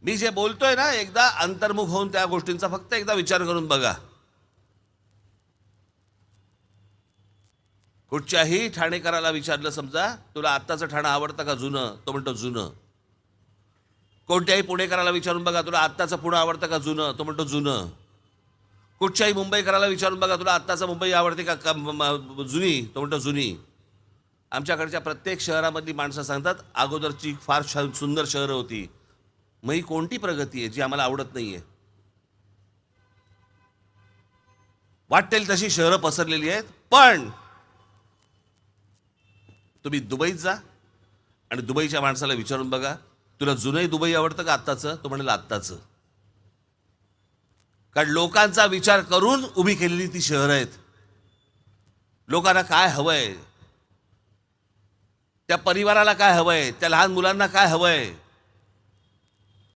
मी जे बोलतोय ना, एकदा अंतर्मुख होऊन त्या गोष्टींचा फक्त एकदा विचार करून बघा. कुठच्याही ठाणेकराला विचारलं, समजा तुला आत्ताचं ठाणं आवडतं का जुनं, तो म्हणतो जुनं. कोणत्याही पुणेकराला विचारून बघा, तुला आत्ताचं पुणं आवडतं का जुनं, तो म्हणतो जुनं. कुठच्याही मुंबईकराला विचारून बघा, तुला आत्ताचं मुंबई आवडते का जुनी, तो म्हणतो जुनी. आमच्याकडच्या प्रत्येक शहरामधली माणसं सांगतात, अगोदरची फार सुंदर शहरं होती, मग ही कोणती प्रगती आहे जी आम्हाला आवडत नाहीये. वाटेल तशी शहरं पसरलेली आहेत. पण तुम्ही दुबईत जा आणि दुबईच्या माणसाला विचारून बघा, तुला जुनंही दुबई आवडतं का आत्ताचं, तो म्हणेल आत्ताचं. कारण लोकांचा विचार करून उभी केलेली ती शहरं आहेत. लोकांना काय हवंय, त्या परिवाराला काय हवंय, त्या लहान मुलांना काय हवंय,